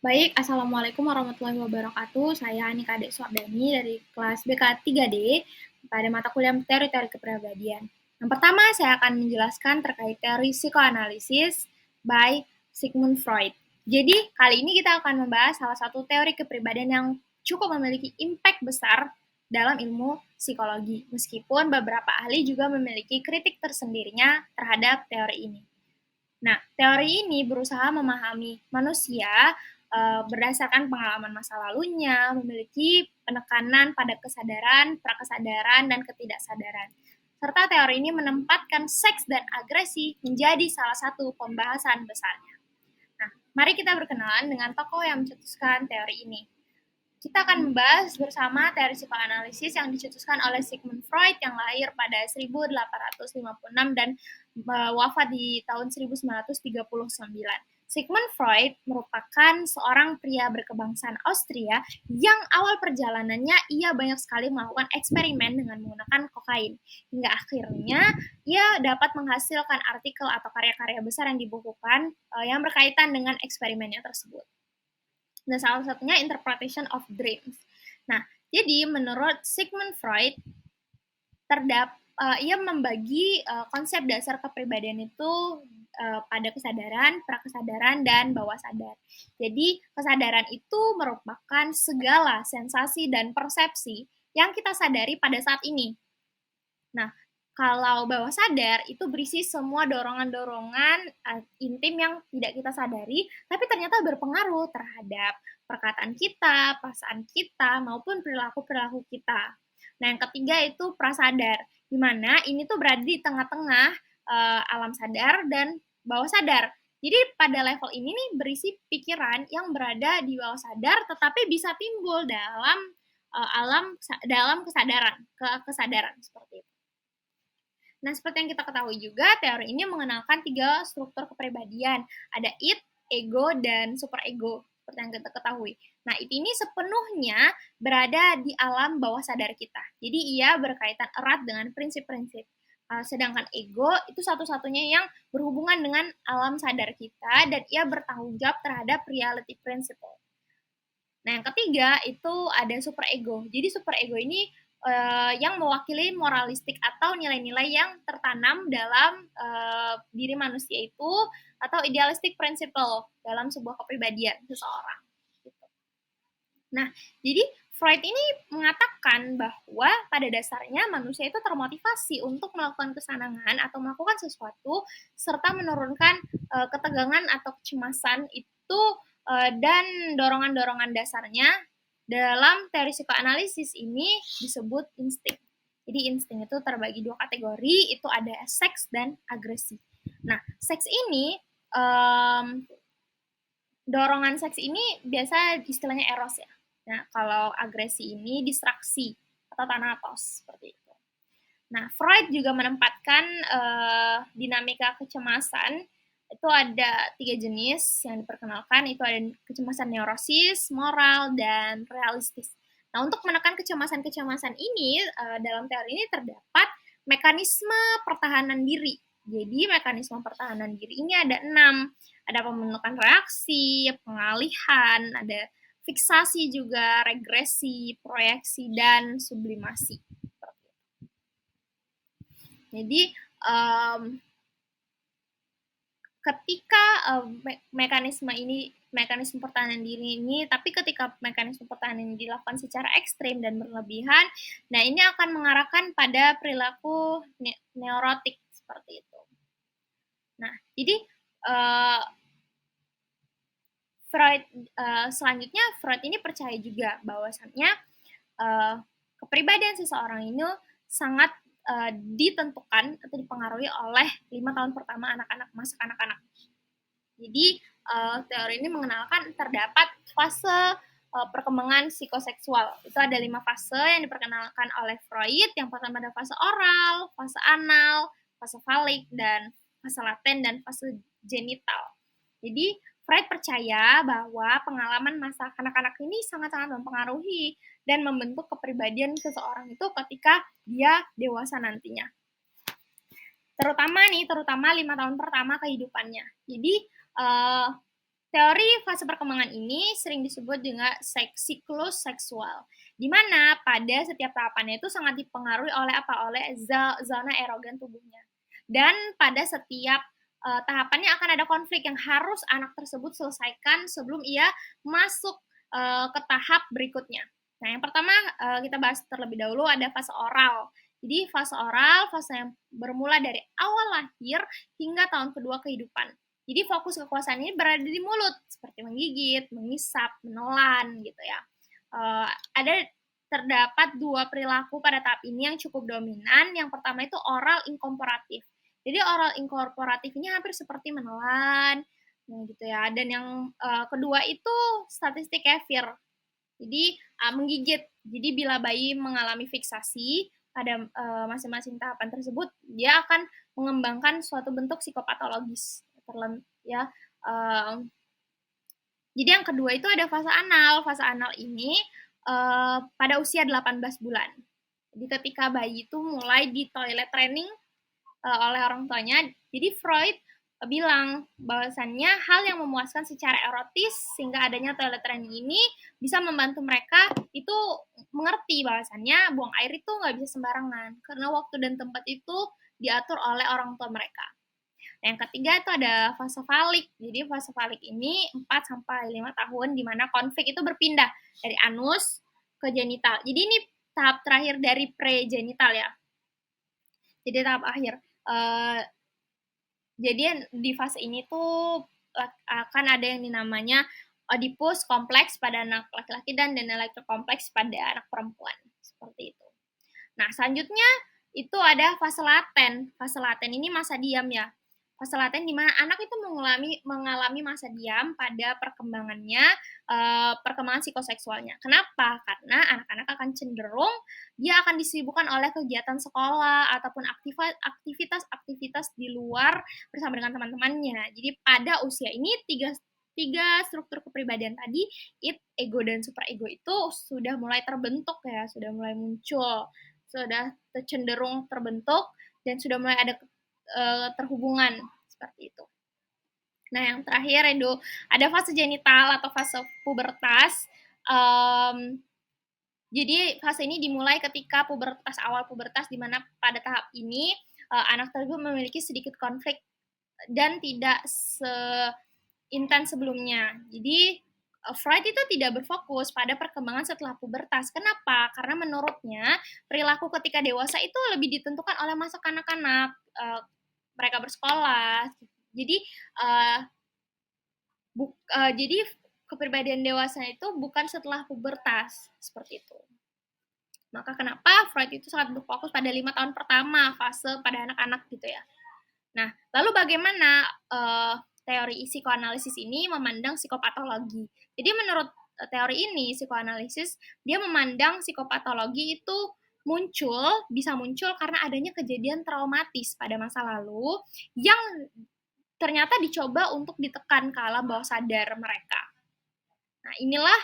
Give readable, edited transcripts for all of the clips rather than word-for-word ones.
Baik, Assalamualaikum warahmatullahi wabarakatuh. Saya Anika Adek Suardani dari kelas BK 3D pada mata kuliah teori-teori kepribadian. Yang pertama, saya akan menjelaskan terkait teori psikoanalisis by Sigmund Freud. Jadi, kali ini kita akan membahas salah satu teori kepribadian yang cukup memiliki impact besar dalam ilmu psikologi, meskipun beberapa ahli juga memiliki kritik tersendirinya terhadap teori ini. Nah, teori ini berusaha memahami manusia berdasarkan pengalaman masa lalunya, memiliki penekanan pada kesadaran, prakesadaran, dan ketidaksadaran. Serta teori ini menempatkan seks dan agresi menjadi salah satu pembahasan besarnya. Nah, mari kita berkenalan dengan tokoh yang mencetuskan teori ini. Kita akan membahas bersama teori psikoanalisis yang dicetuskan oleh Sigmund Freud yang lahir pada 1856 dan wafat di tahun 1939. Sigmund Freud merupakan seorang pria berkebangsaan Austria yang awal perjalanannya ia banyak sekali melakukan eksperimen dengan menggunakan kokain. Hingga akhirnya ia dapat menghasilkan artikel atau karya-karya besar yang dibukukan yang berkaitan dengan eksperimennya tersebut. Dan salah satunya Interpretation of Dreams. Nah, jadi menurut Sigmund Freud, ia membagi konsep dasar kepribadian itu pada kesadaran, prakesadaran, dan bawah sadar. Jadi, kesadaran itu merupakan segala sensasi dan persepsi yang kita sadari pada saat ini. Nah, kalau bawah sadar itu berisi semua dorongan-dorongan intim yang tidak kita sadari, tapi ternyata berpengaruh terhadap perkataan kita, perasaan kita, maupun perilaku-perilaku kita. Nah, yang ketiga itu prasadar, di mana ini tuh berada di tengah-tengah alam sadar dan bawah sadar. Jadi pada level ini nih berisi pikiran yang berada di bawah sadar, tetapi bisa timbul dalam kesadaran seperti itu. Nah, seperti yang kita ketahui juga, teori ini mengenalkan 3 struktur kepribadian. Ada id, ego, dan superego, seperti yang kita ketahui. Nah, id ini sepenuhnya berada di alam bawah sadar kita. Jadi, ia berkaitan erat dengan prinsip-prinsip. Sedangkan ego itu satu-satunya yang berhubungan dengan alam sadar kita dan ia bertanggung jawab terhadap reality principle. Nah, yang ketiga itu ada superego. Jadi superego ini yang mewakili moralistik atau nilai-nilai yang tertanam dalam diri manusia itu atau idealistic principle dalam sebuah kepribadian seseorang. Gitu. Nah, jadi Freud ini mengatakan bahwa pada dasarnya manusia itu termotivasi untuk melakukan kesenangan atau melakukan sesuatu serta menurunkan ketegangan atau kecemasan itu dan dorongan-dorongan dasarnya dalam teori psikoanalisis ini disebut insting. Jadi insting itu terbagi 2 kategori, itu ada seks dan agresi. Nah, seks ini dorongan seks ini biasa istilahnya eros ya. Nah, kalau agresi ini distraksi atau thanatos seperti itu. Nah, Freud juga menempatkan dinamika kecemasan itu ada 3 jenis yang diperkenalkan, itu ada kecemasan neurosis, moral, dan realistis. Nah, untuk menekan kecemasan-kecemasan ini, dalam teori ini terdapat mekanisme pertahanan diri. Jadi, mekanisme pertahanan diri ini ada 6. Ada pembentukan reaksi, pengalihan, ada fiksasi juga, regresi, proyeksi, dan sublimasi. Jadi, ketika mekanisme pertahanan diri ini, tapi ketika mekanisme pertahanan ini dilakukan secara ekstrim dan berlebihan, nah ini akan mengarahkan pada perilaku neurotik seperti itu. Nah, jadi selanjutnya Freud ini percaya juga bahwasannya kepribadian seseorang ini sangat ditentukan atau dipengaruhi oleh 5 tahun pertama masa kanak-kanak. Jadi teori ini mengenalkan terdapat fase perkembangan psikoseksual. Itu ada 5 fase yang diperkenalkan oleh Freud. Yang pertama ada fase oral, fase anal, fase falik, dan fase laten, dan fase genital. Jadi Freud percaya bahwa pengalaman masa kanak-kanak ini sangat-sangat mempengaruhi dan membentuk kepribadian seseorang itu ketika dia dewasa nantinya. Terutama 5 tahun pertama kehidupannya. Jadi Teori fase perkembangan ini sering disebut dengan siklus seksual, di mana pada setiap tahapannya itu sangat dipengaruhi oleh apa? Oleh zona erogen tubuhnya. Dan pada setiap tahapannya akan ada konflik yang harus anak tersebut selesaikan sebelum ia masuk ke tahap berikutnya. Nah, yang pertama kita bahas terlebih dahulu ada fase oral. Jadi fase oral, fase yang bermula dari awal lahir hingga tahun kedua kehidupan. Jadi fokus kekuasaan ini berada di mulut, seperti menggigit, mengisap, menelan, gitu ya. Ada terdapat dua perilaku pada tahap ini yang cukup dominan. Yang pertama itu oral inkorporatif. Jadi oral inkorporatif ini hampir seperti menelan, gitu ya. Dan yang kedua itu statistik kefir. Jadi menggigit. Jadi bila bayi mengalami fiksasi pada masing-masing tahapan tersebut, dia akan mengembangkan suatu bentuk psikopatologis ya. Jadi yang kedua itu ada fase anal. Fase anal ini pada usia 18 bulan. Jadi ketika bayi itu mulai di toilet training oleh orang tuanya. Jadi Freud bilang bahwasannya hal yang memuaskan secara erotis sehingga adanya toilet training ini bisa membantu mereka itu mengerti bahwasannya buang air itu nggak bisa sembarangan karena waktu dan tempat itu diatur oleh orang tua mereka. Yang ketiga itu ada fase falik. Jadi fase falik ini 4 sampai 5 tahun di mana konflik itu berpindah dari anus ke genital. Jadi ini tahap terakhir dari pre-genital ya. Jadi tahap akhir. Jadi di fase ini tuh akan ada yang dinamanya Oedipus kompleks pada anak laki-laki dan Electra kompleks pada anak perempuan. Seperti itu. Nah, selanjutnya itu ada fase laten. Fase laten ini masa diam ya. Fase laten di mana anak itu mengalami masa diam pada perkembangannya, perkembangan psikoseksualnya. Kenapa? Karena anak-anak akan cenderung dia akan disibukkan oleh kegiatan sekolah ataupun aktivitas-aktivitas di luar bersama dengan teman-temannya. Jadi pada usia ini tiga struktur kepribadian tadi, ego dan super ego itu sudah mulai terbentuk ya, sudah mulai muncul, sudah cenderung terbentuk dan sudah mulai ada terhubungan seperti itu. Nah, yang terakhir Edo, ada fase genital atau fase pubertas. Jadi fase ini dimulai ketika awal pubertas, di mana pada tahap ini anak tersebut memiliki sedikit konflik dan tidak seintens sebelumnya. Jadi Freud itu tidak berfokus pada perkembangan setelah pubertas. Kenapa? Karena menurutnya perilaku ketika dewasa itu lebih ditentukan oleh masa kanak-kanak, mereka bersekolah. Jadi jadi kepribadian dewasa itu bukan setelah pubertas, seperti itu. Maka kenapa Freud itu sangat berfokus pada 5 tahun pertama fase pada anak-anak gitu ya. Nah, lalu bagaimana teori psikoanalisis ini memandang psikopatologi? Jadi menurut teori ini, psikoanalisis dia memandang psikopatologi itu bisa muncul karena adanya kejadian traumatis pada masa lalu yang ternyata dicoba untuk ditekan ke alam bawah sadar mereka. Nah, inilah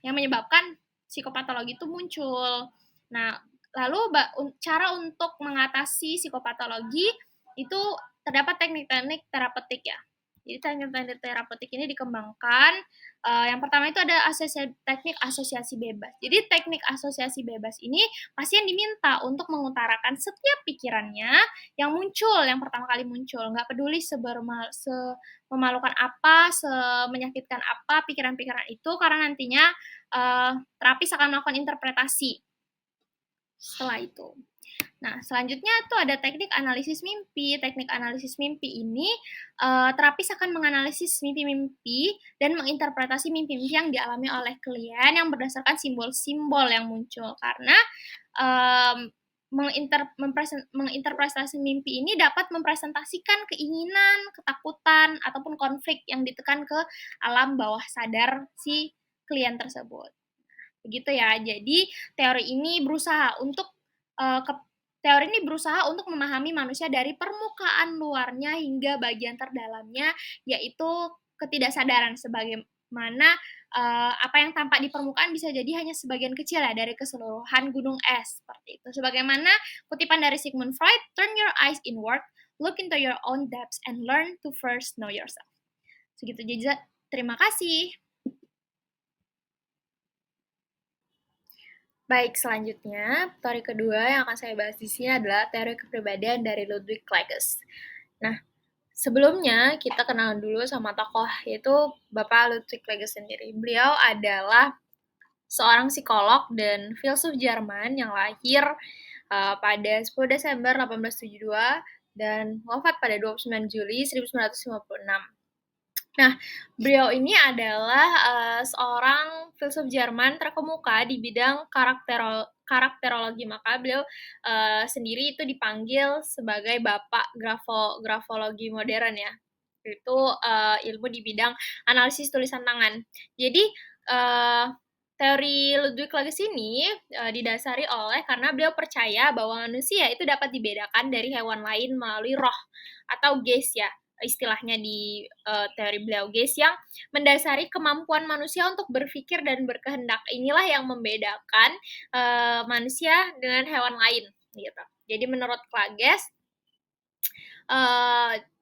yang menyebabkan psikopatologi itu muncul. Nah, lalu cara untuk mengatasi psikopatologi itu terdapat teknik-teknik terapeutik ya. Jadi teknik-teknik terapeutik ini dikembangkan. Yang pertama itu ada teknik asosiasi bebas. Jadi teknik asosiasi bebas ini pasien diminta untuk mengutarakan setiap pikirannya yang muncul, yang pertama kali muncul. Nggak peduli sememalukan apa, semenyakitkan apa pikiran-pikiran itu, karena nantinya terapis akan melakukan interpretasi setelah itu. Nah, selanjutnya itu ada teknik analisis mimpi. Teknik analisis mimpi ini terapis akan menganalisis mimpi-mimpi dan menginterpretasi mimpi-mimpi yang dialami oleh klien yang berdasarkan simbol-simbol yang muncul. Karena menginterpretasi mimpi ini dapat mempresentasikan keinginan, ketakutan, ataupun konflik yang ditekan ke alam bawah sadar si klien tersebut. Begitu ya. Jadi teori ini berusaha untuk memahami manusia dari permukaan luarnya hingga bagian terdalamnya, yaitu ketidaksadaran, sebagaimana apa yang tampak di permukaan bisa jadi hanya sebagian kecil ya dari keseluruhan gunung es, seperti itu. Sebagaimana kutipan dari Sigmund Freud, "Turn your eyes inward, look into your own depths, and learn to first know yourself." Segitu aja. Terima kasih. Baik, selanjutnya, teori kedua yang akan saya bahas di sini adalah teori kepribadian dari Ludwig Klages. Nah, sebelumnya kita kenal dulu sama tokoh, yaitu Bapak Ludwig Klages sendiri. Beliau adalah seorang psikolog dan filsuf Jerman yang lahir pada 10 Desember 1872 dan wafat pada 29 Juli 1956. Nah, beliau ini adalah seorang filsuf Jerman terkemuka di bidang karakterologi. Maka beliau sendiri itu dipanggil sebagai Bapak grafologi modern ya. Itu ilmu di bidang analisis tulisan tangan. Jadi teori Ludwig Klages ini didasari oleh karena beliau percaya bahwa manusia itu dapat dibedakan dari hewan lain melalui roh atau geist ya, istilahnya di teori beliau, geist yang mendasari kemampuan manusia untuk berpikir dan berkehendak. Inilah yang membedakan manusia dengan hewan lain gitu. Jadi menurut Klages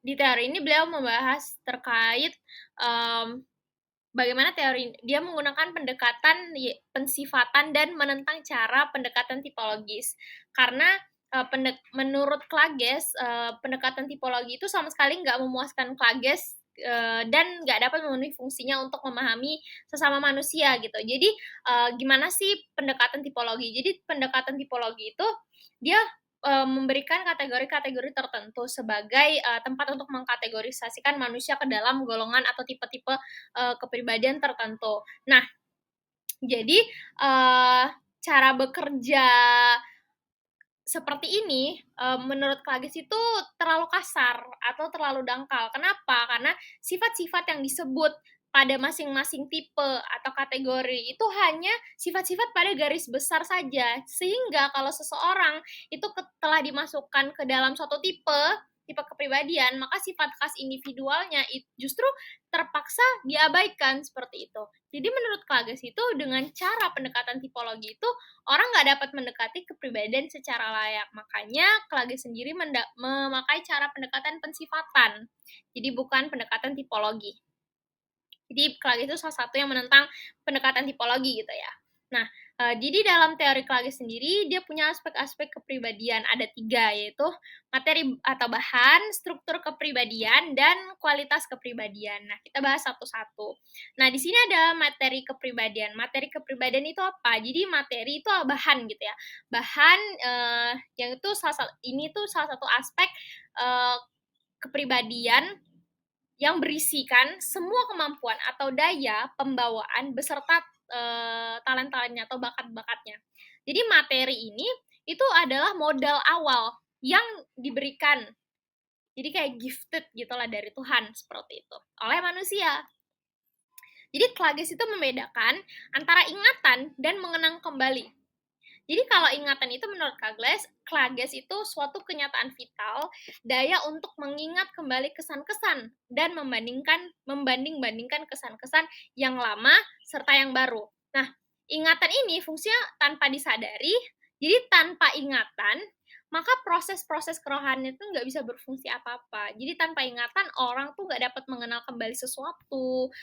di teori ini beliau membahas terkait bagaimana teori dia menggunakan pendekatan pensifatan dan menentang cara pendekatan tipologis. Karena menurut Klages pendekatan tipologi itu sama sekali nggak memuaskan Klages dan nggak dapat memenuhi fungsinya untuk memahami sesama manusia gitu. Jadi gimana sih pendekatan tipologi? Jadi pendekatan tipologi itu dia memberikan kategori-kategori tertentu sebagai tempat untuk mengkategorisasikan manusia ke dalam golongan atau tipe-tipe kepribadian tertentu. Nah, jadi cara bekerja seperti ini menurut Klages itu terlalu kasar atau terlalu dangkal. Kenapa? Karena sifat-sifat yang disebut pada masing-masing tipe atau kategori itu hanya sifat-sifat pada garis besar saja. Sehingga kalau seseorang itu telah dimasukkan ke dalam suatu tipe kepribadian, maka sifat khas individualnya justru terpaksa diabaikan seperti itu. Jadi menurut Klages itu dengan cara pendekatan tipologi itu orang nggak dapat mendekati kepribadian secara layak. Makanya Klages sendiri memakai cara pendekatan pensifatan. Jadi bukan pendekatan tipologi. Jadi Klages itu salah satu yang menentang pendekatan tipologi gitu ya. Nah, jadi dalam teori Klages sendiri dia punya aspek-aspek kepribadian ada 3, yaitu materi atau bahan, struktur kepribadian, dan kualitas kepribadian. Nah, kita bahas satu-satu. Nah, di sini ada materi kepribadian. Materi kepribadian itu apa? Jadi materi itu bahan gitu ya. Bahan yang itu ini tuh salah satu aspek kepribadian yang berisikan semua kemampuan atau daya pembawaan beserta talent-talentnya atau bakat-bakatnya. Jadi materi ini itu adalah modal awal yang diberikan. Jadi kayak gifted gitulah dari Tuhan seperti itu oleh manusia. Jadi Klages itu membedakan antara ingatan dan mengenang kembali. Jadi kalau ingatan itu menurut Klages itu suatu kenyataan vital, daya untuk mengingat kembali kesan-kesan dan membanding-bandingkan kesan-kesan yang lama serta yang baru. Nah, ingatan ini fungsinya tanpa disadari, jadi tanpa ingatan, maka proses-proses kerohanian itu nggak bisa berfungsi apa-apa. Jadi tanpa ingatan orang tuh nggak dapat mengenal kembali sesuatu,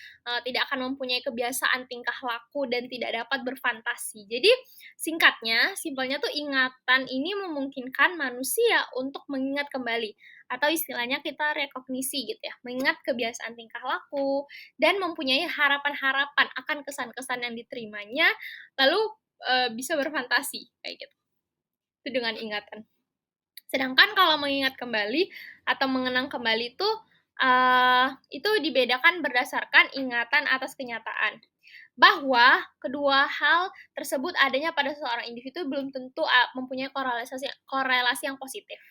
tidak akan mempunyai kebiasaan tingkah laku dan tidak dapat berfantasi. Jadi simpelnya tuh ingatan ini memungkinkan manusia untuk mengingat kembali atau istilahnya kita rekognisi gitu ya, mengingat kebiasaan tingkah laku dan mempunyai harapan-harapan akan kesan-kesan yang diterimanya, lalu bisa berfantasi kayak gitu. Itu dengan ingatan. Sedangkan kalau mengingat kembali atau mengenang kembali itu dibedakan berdasarkan ingatan atas kenyataan. Bahwa kedua hal tersebut adanya pada seorang individu belum tentu mempunyai korelasi yang positif.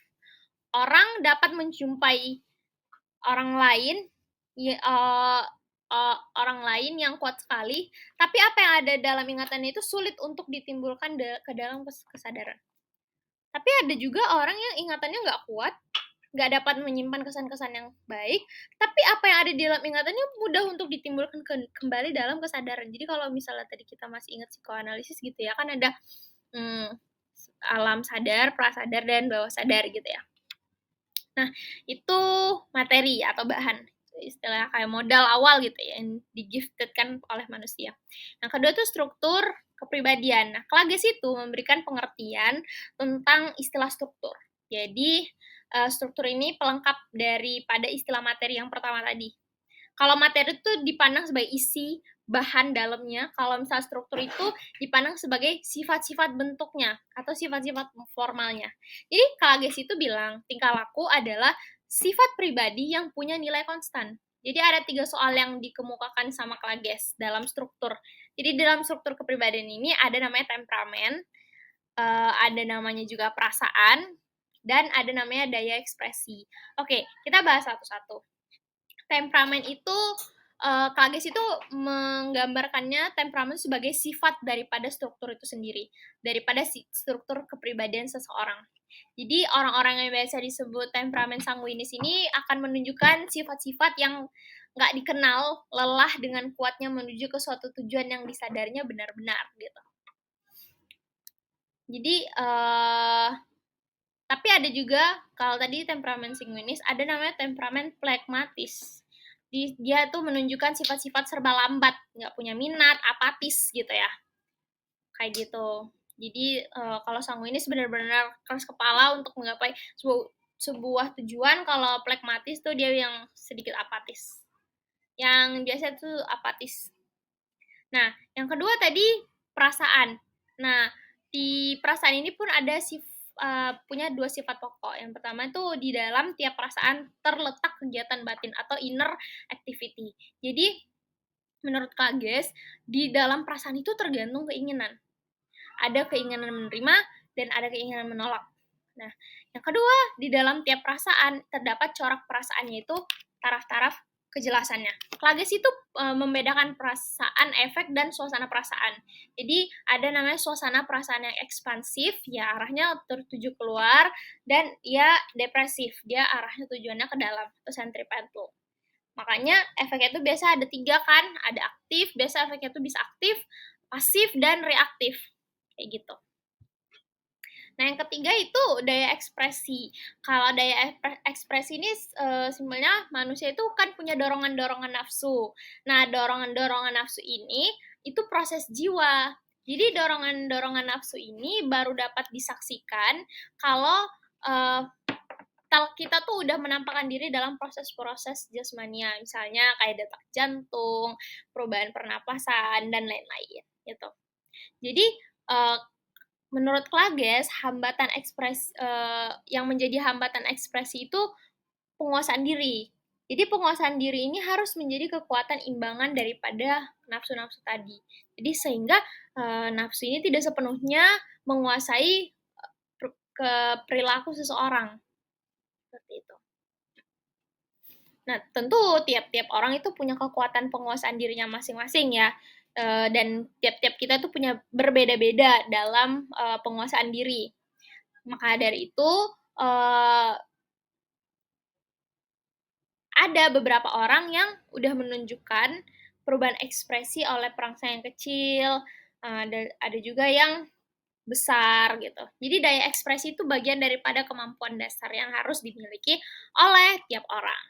Orang dapat menjumpai orang lain orang lain yang kuat sekali, tapi apa yang ada dalam ingatannya itu sulit untuk ditimbulkan ke dalam kesadaran. Tapi ada juga orang yang ingatannya nggak kuat, nggak dapat menyimpan kesan-kesan yang baik, tapi apa yang ada di dalam ingatannya mudah untuk ditimbulkan kembali dalam kesadaran. Jadi kalau misalnya tadi kita masih ingat psikoanalisis gitu ya, kan ada alam sadar, prasadar, dan bawah sadar gitu ya. Nah, itu materi atau bahan. istilah kayak modal awal gitu ya, yang digifted-kan oleh manusia. Yang kedua tuh struktur kepribadian. Nah, Klages itu memberikan pengertian tentang istilah struktur. Jadi, struktur ini pelengkap daripada istilah materi yang pertama tadi. Kalau materi itu dipandang sebagai isi, bahan dalamnya. Kalau misalnya struktur itu dipandang sebagai sifat-sifat bentuknya atau sifat-sifat formalnya. Jadi Klages itu bilang tingkah laku adalah sifat pribadi yang punya nilai konstan. Jadi ada 3 soal yang dikemukakan sama Klages dalam struktur. Jadi dalam struktur kepribadian ini ada namanya temperamen, ada namanya juga perasaan, dan ada namanya daya ekspresi. Oke, kita bahas satu-satu. Temperamen itu Klages itu menggambarkannya temperamen sebagai sifat daripada struktur itu sendiri, daripada struktur kepribadian seseorang. Jadi orang-orang yang biasa disebut temperamen sanguinis ini akan menunjukkan sifat-sifat yang nggak dikenal, lelah dengan kuatnya menuju ke suatu tujuan yang disadarinya benar-benar gitu. Jadi tapi ada juga, kalau tadi temperamen sanguinis, ada namanya temperamen phlegmatis. Dia tuh menunjukkan sifat-sifat serba lambat, nggak punya minat, apatis gitu ya. Kayak gitu. Jadi kalau sanguinis benar-benar keras kepala untuk menggapai sebuah tujuan. Kalau phlegmatis tuh dia yang sedikit apatis. Yang biasa tuh apatis. Nah, yang kedua tadi perasaan. Nah, di perasaan ini pun ada punya 2 sifat pokok. Yang pertama itu di dalam tiap perasaan terletak kegiatan batin atau inner activity. Jadi, menurut Klages, di dalam perasaan itu tergantung keinginan. Ada keinginan menerima dan ada keinginan menolak. Nah, yang kedua, di dalam tiap perasaan terdapat corak perasaannya itu taraf-taraf kejelasannya. Klages itu membedakan perasaan, efek, dan suasana perasaan. Jadi ada namanya suasana perasaan yang ekspansif, ya arahnya tertuju keluar, dan ya depresif, dia arahnya tujuannya ke dalam, atau centripetal. Makanya efeknya itu biasa ada 3 kan, ada aktif, biasa efeknya itu bisa aktif, pasif, dan reaktif. Kayak gitu. Nah, yang ketiga itu daya ekspresi. Kalau daya ekspresi ini simpelnya manusia itu kan punya dorongan-dorongan nafsu. Nah, dorongan-dorongan nafsu ini itu proses jiwa. Jadi dorongan-dorongan nafsu ini baru dapat disaksikan kalau kita tuh udah menampakkan diri dalam proses-proses jasmania. Misalnya kayak detak jantung, perubahan pernapasan, dan lain-lain gitu. Jadi menurut Klages, yang menjadi hambatan ekspresi itu penguasaan diri. Jadi penguasaan diri ini harus menjadi kekuatan imbangan daripada nafsu-nafsu tadi. Jadi sehingga nafsu ini tidak sepenuhnya menguasai perilaku seseorang. Seperti itu. Nah, tentu tiap-tiap orang itu punya kekuatan penguasaan dirinya masing-masing ya. Dan tiap-tiap kita tuh punya berbeda-beda dalam penguasaan diri. Maka dari itu ada beberapa orang yang udah menunjukkan perubahan ekspresi oleh perangsang yang kecil, ada juga yang besar gitu. Jadi daya ekspresi itu bagian daripada kemampuan dasar yang harus dimiliki oleh tiap orang.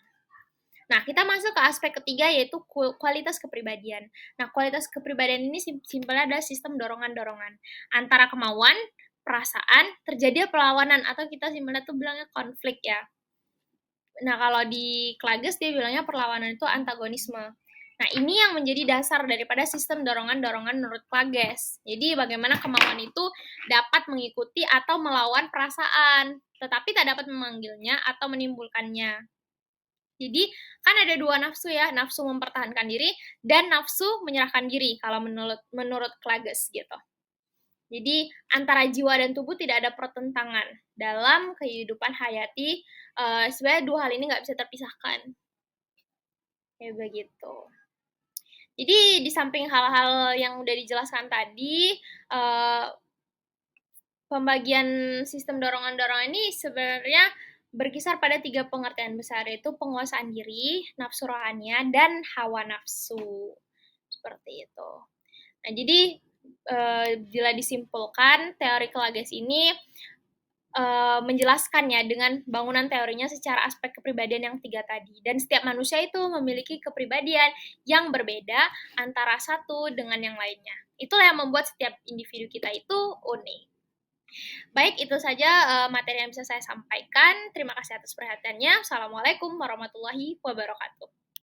Nah, kita masuk ke aspek ketiga yaitu kualitas kepribadian. Nah, kualitas kepribadian ini simpelnya adalah sistem dorongan-dorongan antara kemauan, perasaan, terjadi perlawanan atau kita simpelnya tuh bilangnya konflik ya. Nah, kalau di Klages dia bilangnya perlawanan itu antagonisme. Nah, ini yang menjadi dasar daripada sistem dorongan-dorongan menurut Klages. Jadi, bagaimana kemauan itu dapat mengikuti atau melawan perasaan, tetapi tak dapat memanggilnya atau menimbulkannya. Jadi, kan ada 2 nafsu ya, nafsu mempertahankan diri dan nafsu menyerahkan diri, kalau menurut Klages gitu. Jadi, antara jiwa dan tubuh tidak ada pertentangan dalam kehidupan hayati. Sebenarnya 2 hal ini nggak bisa terpisahkan. Kayak begitu. Jadi, di samping hal-hal yang udah dijelaskan tadi, pembagian sistem dorongan-dorongan ini sebenarnya berkisar pada 3 pengertian besar, yaitu penguasaan diri, nafsu rohania, dan hawa nafsu. Seperti itu. Nah, jadi bila disimpulkan, teori Klages ini menjelaskannya dengan bangunan teorinya secara aspek kepribadian yang 3 tadi. Dan setiap manusia itu memiliki kepribadian yang berbeda antara satu dengan yang lainnya. Itulah yang membuat setiap individu kita itu unik. Baik, itu saja materi yang bisa saya sampaikan. Terima kasih atas perhatiannya. Assalamualaikum warahmatullahi wabarakatuh.